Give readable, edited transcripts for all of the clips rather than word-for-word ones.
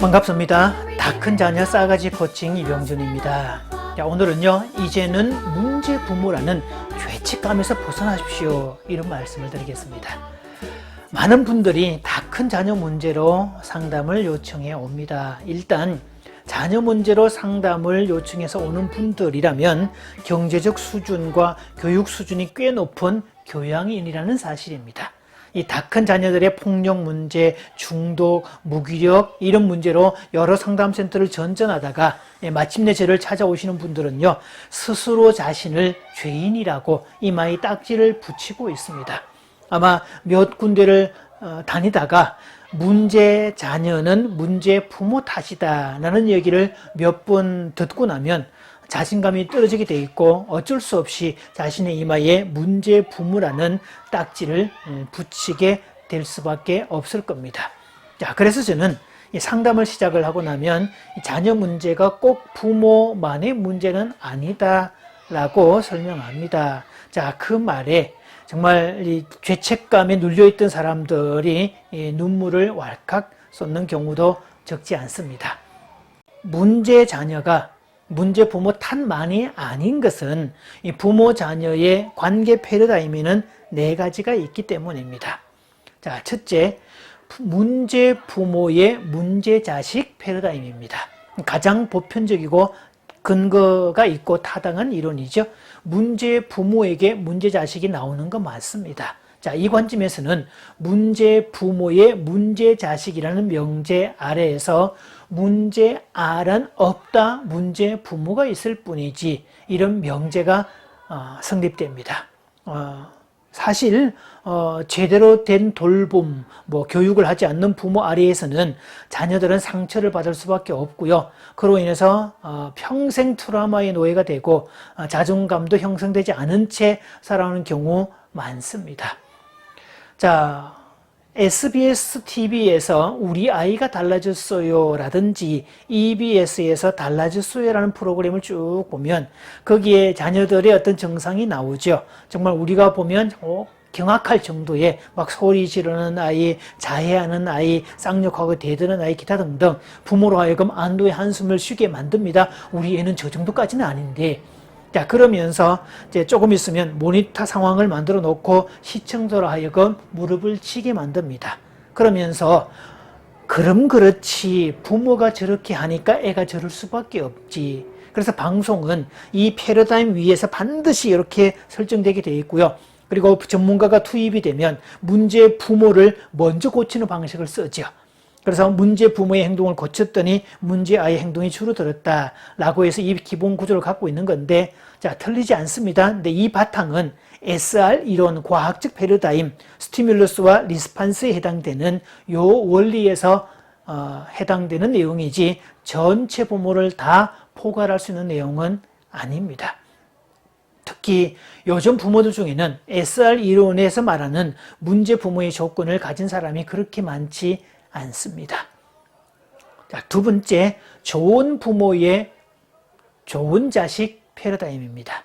반갑습니다. 다 큰 자녀 싸가지 코칭 이병준입니다. 자, 오늘은요, 이제는 문제 부모라는 죄책감에서 벗어나십시오. 이런 말씀을 드리겠습니다. 많은 분들이 다 큰 자녀 문제로 상담을 요청해 옵니다. 일단 자녀 문제로 상담을 요청해서 오는 분들이라면 경제적 수준과 교육 수준이 꽤 높은 교양인이라는 사실입니다. 이 다 큰 자녀들의 폭력 문제, 중독, 무기력 이런 문제로 여러 상담센터를 전전하다가 마침내 저를 찾아오시는 분들은요, 스스로 자신을 죄인이라고 이마에 딱지를 붙이고 있습니다. 아마 몇 군데를 다니다가 문제 자녀는 문제 부모 탓이다 라는 얘기를 몇 번 듣고 나면 자신감이 떨어지게 돼 있고 어쩔 수 없이 자신의 이마에 문제 부모라는 딱지를 붙이게 될 수밖에 없을 겁니다. 자, 그래서 저는 상담을 시작을 하고 나면 자녀 문제가 꼭 부모만의 문제는 아니다 라고 설명합니다. 자, 그 말에 정말 이 죄책감에 눌려있던 사람들이 눈물을 왈칵 쏟는 경우도 적지 않습니다. 문제 자녀가 문제 부모 탓만이 아닌 것은 이 부모 자녀의 관계 패러다임에는 4가지가 있기 때문입니다. 자, 첫째, 문제 부모의 문제 자식 패러다임입니다. 가장 보편적이고 근거가 있고 타당한 이론이죠. 문제 부모에게 문제 자식이 나오는 거 맞습니다. 자, 이 관점에서는 문제 부모의 문제 자식이라는 명제 아래에서 문제 아란 없다, 문제 부모가 있을 뿐이지 이런 명제가 성립됩니다. 사실 제대로 된 돌봄, 교육을 하지 않는 부모 아래에서는 자녀들은 상처를 받을 수밖에 없고요. 그로 인해서 평생 트라우마의 노예가 되고 자존감도 형성되지 않은 채 살아오는 경우 많습니다. 자, SBS TV에서 우리 아이가 달라졌어요 라든지 EBS에서 달라졌어요 라는 프로그램을 쭉 보면 거기에 자녀들의 어떤 정상이 나오죠. 정말 우리가 보면 경악할 정도의 막 소리 지르는 아이, 자해하는 아이, 쌍욕하고 대드는 아이, 기타 등등 부모로 하여금 안도의 한숨을 쉬게 만듭니다. 우리 애는 저 정도까지는 아닌데, 자, 그러면서 이제 조금 있으면 모니터 상황을 만들어 놓고 시청자로 하여금 무릎을 치게 만듭니다. 그러면서 그럼 그렇지, 부모가 저렇게 하니까 애가 저럴 수밖에 없지. 그래서 방송은 이 패러다임 위에서 반드시 이렇게 설정되게 되어 있고요. 그리고 전문가가 투입이 되면 문제 부모를 먼저 고치는 방식을 쓰죠. 그래서 문제 부모의 행동을 고쳤더니 문제 아이의 행동이 줄어들었다라고 해서 이 기본 구조를 갖고 있는 건데, 자, 틀리지 않습니다. 근데 이 바탕은 SR 이론, 과학적 패러다임, 스티뮬러스와 리스판스에 해당되는 요 원리에서 해당되는 내용이지 전체 부모를 다 포괄할 수 있는 내용은 아닙니다. 특히 요즘 부모들 중에는 SR 이론에서 말하는 문제 부모의 조건을 가진 사람이 그렇게 많지 않습니다. 자, 두 번째, 좋은 부모의 좋은 자식 패러다임입니다.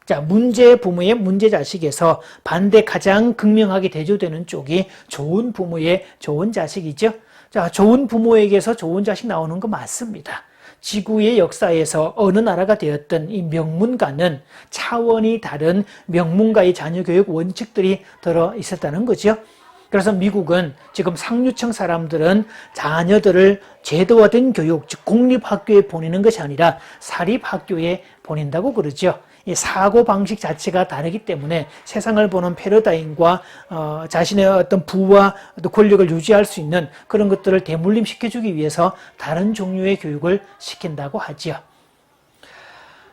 자, 문제 부모의 문제 자식에서 반대 가장 극명하게 대조되는 쪽이 좋은 부모의 좋은 자식이죠. 자, 좋은 부모에게서 좋은 자식 나오는 거 맞습니다. 지구의 역사에서 어느 나라가 되었든 이 명문가는 차원이 다른 명문가의 자녀교육 원칙들이 들어 있었다는 거죠. 그래서 미국은 지금 상류층 사람들은 자녀들을 제도화된 교육, 즉 공립학교에 보내는 것이 아니라 사립학교에 보낸다고 그러죠. 이 사고방식 자체가 다르기 때문에 세상을 보는 패러다임과 자신의 어떤 부와 또 권력을 유지할 수 있는 그런 것들을 대물림시켜주기 위해서 다른 종류의 교육을 시킨다고 하지요.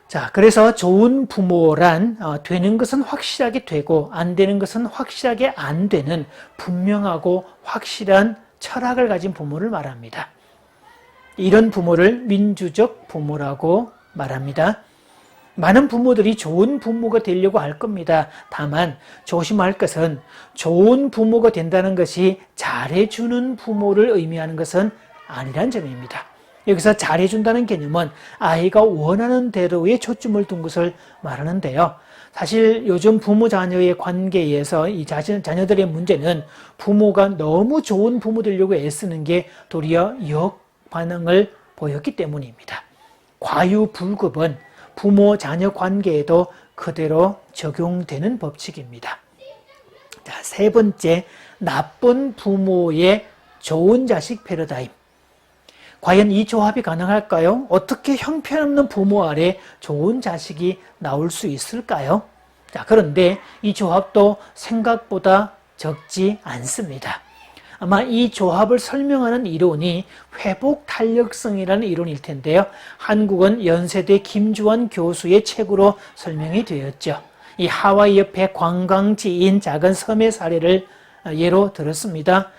자, 그래서 좋은 부모란 되는 것은 확실하게 되고 안 되는 것은 확실하게 안 되는 분명하고 확실한 철학을 가진 부모를 말합니다. 이런 부모를 민주적 부모라고 말합니다. 많은 부모들이 좋은 부모가 되려고 할 겁니다. 다만 조심할 것은 좋은 부모가 된다는 것이 잘해주는 부모를 의미하는 것은 아니란 점입니다. 여기서 잘해준다는 개념은 아이가 원하는 대로의 초점을 둔 것을 말하는데요. 사실 요즘 부모 자녀의 관계에서 이 자녀들의 문제는 부모가 너무 좋은 부모 되려고 애쓰는 게 도리어 반응을 보였기 때문입니다. 과유불급은 부모 자녀 관계에도 그대로 적용되는 법칙입니다. 자, 세 번째, 나쁜 부모의 좋은 자식 패러다임. 과연 이 조합이 가능할까요? 어떻게 형편없는 부모 아래 좋은 자식이 나올 수 있을까요? 자, 그런데 이 조합도 생각보다 적지 않습니다. 아마 이 조합을 설명하는 이론이 회복 탄력성이라는 이론일 텐데요. 한국은 연세대 김주환 교수의 책으로 설명이 되었죠. 이 하와이 옆에 관광지인 작은 섬의 사례를 예로 들었습니다.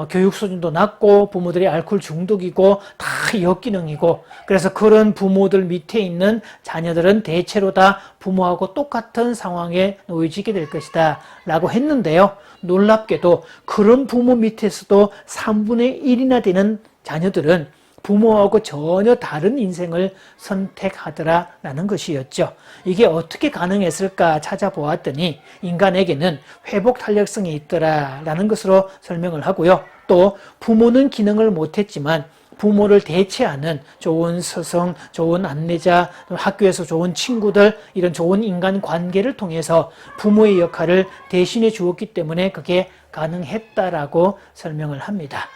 교육 수준도 낮고 부모들이 알코올 중독이고 다 역기능이고, 그래서 그런 부모들 밑에 있는 자녀들은 대체로 다 부모하고 똑같은 상황에 놓여지게 될 것이다 라고 했는데요. 놀랍게도 그런 부모 밑에서도 3분의 1이나 되는 자녀들은 부모하고 전혀 다른 인생을 선택하더라라는 것이었죠. 이게 어떻게 가능했을까 찾아보았더니 인간에게는 회복 탄력성이 있더라라는 것으로 설명을 하고요. 또 부모는 기능을 못했지만 부모를 대체하는 좋은 스승, 좋은 안내자, 학교에서 좋은 친구들, 이런 좋은 인간 관계를 통해서 부모의 역할을 대신해 주었기 때문에 그게 가능했다라고 설명을 합니다.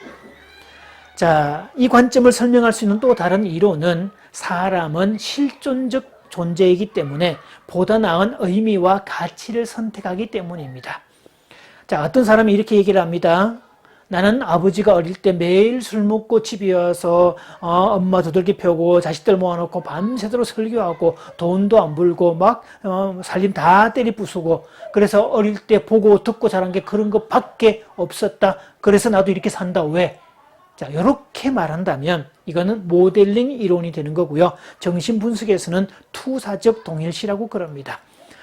자, 이 관점을 설명할 수 있는 또 다른 이론은 사람은 실존적 존재이기 때문에 보다 나은 의미와 가치를 선택하기 때문입니다. 자, 어떤 사람이 이렇게 얘기를 합니다. 나는 아버지가 어릴 때 매일 술 먹고 집에 와서 엄마 두들기 펴고 자식들 모아놓고 밤새도록 설교하고 돈도 안 벌고 막 살림 다 때리 부수고, 그래서 어릴 때 보고 듣고 자란 게 그런 것밖에 없었다. 그래서 나도 이렇게 산다. 왜? 자, 이렇게 말한다면 이거는 모델링 이론이 되는 거고요. 정신분석에서는 투사적 동일시라고 그럽니다.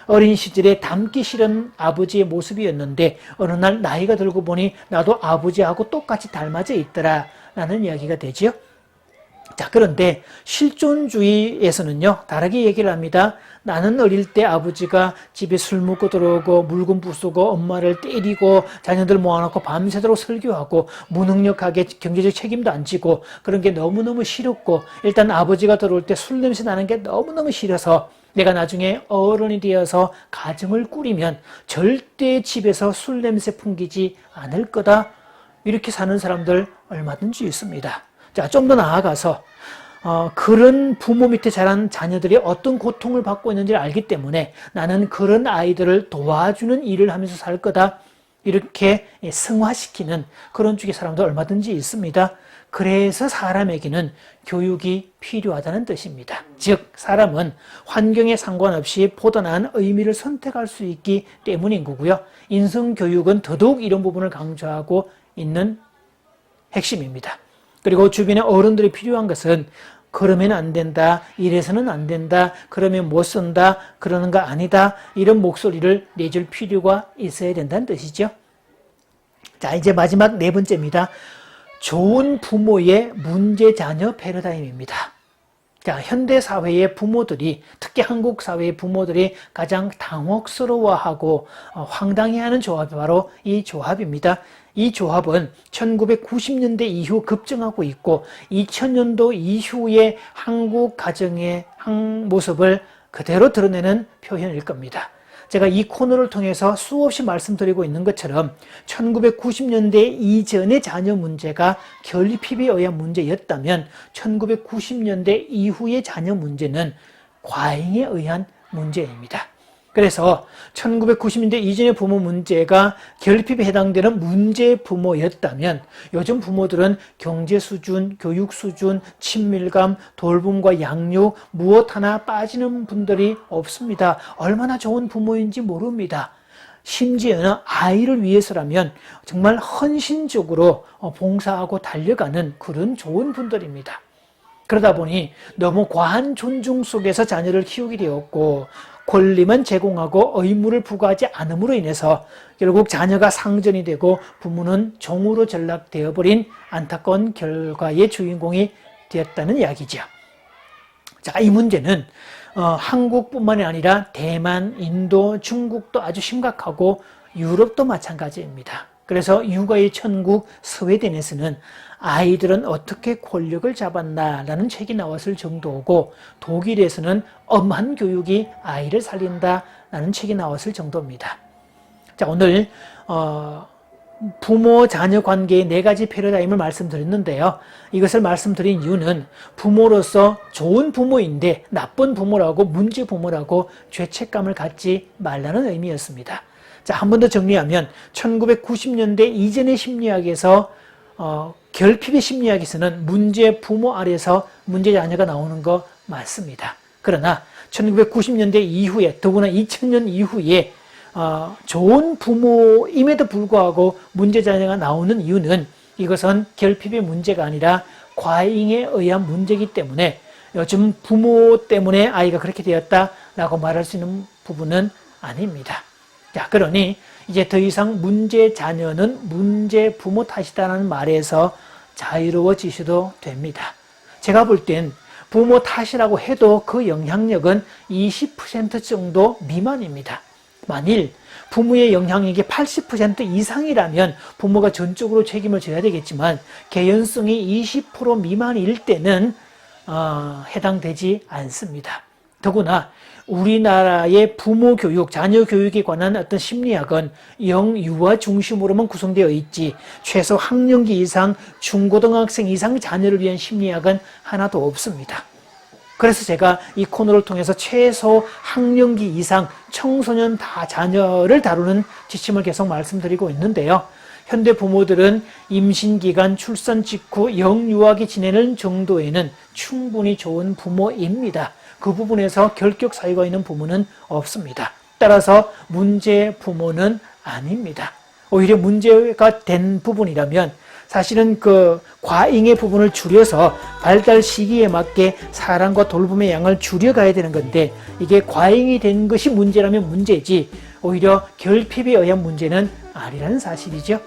어린 시절에 닮기 싫은 아버지의 모습이었는데 어느 날 나이가 들고 보니 나도 아버지하고 똑같이 닮아져 있더라 라는 이야기가 되죠. 자, 그런데 실존주의에서는요, 다르게 얘기를 합니다. 나는 어릴 때 아버지가 집에 술 먹고 들어오고 물건 부수고 엄마를 때리고 자녀들 모아놓고 밤새도록 설교하고 무능력하게 경제적 책임도 안 지고 그런 게 너무너무 싫었고, 일단 아버지가 들어올 때 술 냄새 나는 게 너무너무 싫어서 내가 나중에 어른이 되어서 가정을 꾸리면 절대 집에서 술 냄새 풍기지 않을 거다. 이렇게 사는 사람들 얼마든지 있습니다. 자, 좀 더 나아가서 그런 부모 밑에 자란 자녀들이 어떤 고통을 받고 있는지를 알기 때문에 나는 그런 아이들을 도와주는 일을 하면서 살 거다. 이렇게 승화시키는 그런 쪽의 사람도 얼마든지 있습니다. 그래서 사람에게는 교육이 필요하다는 뜻입니다. 즉, 사람은 환경에 상관없이 보다 나은 의미를 선택할 수 있기 때문인 거고요. 인성교육은 더더욱 이런 부분을 강조하고 있는 핵심입니다. 그리고 주변에 어른들이 필요한 것은 그러면 안 된다, 이래서는 안 된다, 그러면 못 쓴다, 그러는 거 아니다, 이런 목소리를 내줄 필요가 있어야 된다는 뜻이죠. 자, 이제 마지막 네 번째입니다. 좋은 부모의 문제 자녀 패러다임입니다. 자, 현대 사회의 부모들이, 특히 한국 사회의 부모들이 가장 당혹스러워하고 황당해하는 조합이 바로 이 조합입니다. 이 조합은 1990년대 이후 급증하고 있고 2000년도 이후의 한국 가정의 한 모습을 그대로 드러내는 표현일 겁니다. 제가 이 코너를 통해서 수없이 말씀드리고 있는 것처럼 1990년대 이전의 자녀 문제가 결핍에 의한 문제였다면 1990년대 이후의 자녀 문제는 과잉에 의한 문제입니다. 그래서 1990년대 이전의 부모 문제가 결핍에 해당되는 문제 부모였다면 요즘 부모들은 경제 수준, 교육 수준, 친밀감, 돌봄과 양육 무엇 하나 빠지는 분들이 없습니다. 얼마나 좋은 부모인지 모릅니다. 심지어는 아이를 위해서라면 정말 헌신적으로 봉사하고 달려가는 그런 좋은 분들입니다. 그러다 보니 너무 과한 존중 속에서 자녀를 키우게 되었고 권리만 제공하고 의무를 부과하지 않음으로 인해서 결국 자녀가 상전이 되고 부모는 종으로 전락되어 버린 안타까운 결과의 주인공이 되었다는 이야기죠. 자, 이 문제는 한국뿐만이 아니라 대만, 인도, 중국도 아주 심각하고 유럽도 마찬가지입니다. 그래서 육아의 천국 스웨덴에서는 아이들은 어떻게 권력을 잡았나라는 책이 나왔을 정도고, 독일에서는 엄한 교육이 아이를 살린다라는 책이 나왔을 정도입니다. 자, 오늘 부모 자녀 관계의 4가지 패러다임을 말씀드렸는데요. 이것을 말씀드린 이유는 부모로서 좋은 부모인데 나쁜 부모라고, 문제 부모라고 죄책감을 갖지 말라는 의미였습니다. 자, 한 번 더 정리하면 1990년대 이전의 심리학에서 결핍의 심리학에서는 문제 부모 아래서 문제 자녀가 나오는 거 맞습니다. 그러나 1990년대 이후에, 더구나 2000년 이후에 좋은 부모임에도 불구하고 문제 자녀가 나오는 이유는, 이것은 결핍의 문제가 아니라 과잉에 의한 문제이기 때문에 요즘 부모 때문에 아이가 그렇게 되었다라고 말할 수 있는 부분은 아닙니다. 자, 그러니 이제 더 이상 문제 자녀는 문제 부모 탓이다라는 말에서 자유로워지셔도 됩니다. 제가 볼 땐 부모 탓이라고 해도 그 영향력은 20% 정도 미만입니다. 만일 부모의 영향력이 80% 이상이라면 부모가 전적으로 책임을 져야 되겠지만, 개연성이 20% 미만일 때는 해당되지 않습니다. 더구나 우리나라의 부모 교육, 자녀 교육에 관한 어떤 심리학은 영유아 중심으로만 구성되어 있지, 최소 학령기 이상, 중고등학생 이상 자녀를 위한 심리학은 하나도 없습니다. 그래서 제가 이 코너를 통해서 최소 학령기 이상 청소년 다 자녀를 다루는 지침을 계속 말씀드리고 있는데요. 현대 부모들은 임신기간, 출산 직후 영유아기 지내는 정도에는 충분히 좋은 부모입니다. 그 부분에서 결격 사유가 있는 부모는 없습니다. 따라서 문제 부모는 아닙니다. 오히려 문제가 된 부분이라면 사실은 그 과잉의 부분을 줄여서 발달 시기에 맞게 사랑과 돌봄의 양을 줄여가야 되는 건데, 이게 과잉이 된 것이 문제라면 문제지 오히려 결핍에 의한 문제는 아니라는 사실이죠.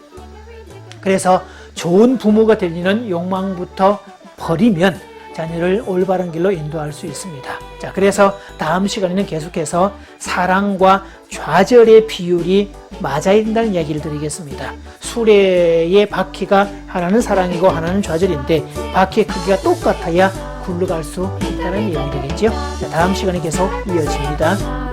그래서 좋은 부모가 되려는 욕망부터 버리면 자녀를 올바른 길로 인도할 수 있습니다. 자, 그래서 다음 시간에는 계속해서 사랑과 좌절의 비율이 맞아야 된다는 이야기를 드리겠습니다. 수레의 바퀴가 하나는 사랑이고 하나는 좌절인데, 바퀴의 크기가 똑같아야 굴러갈 수 있다는 내용이 되겠죠. 자, 다음 시간에 계속 이어집니다.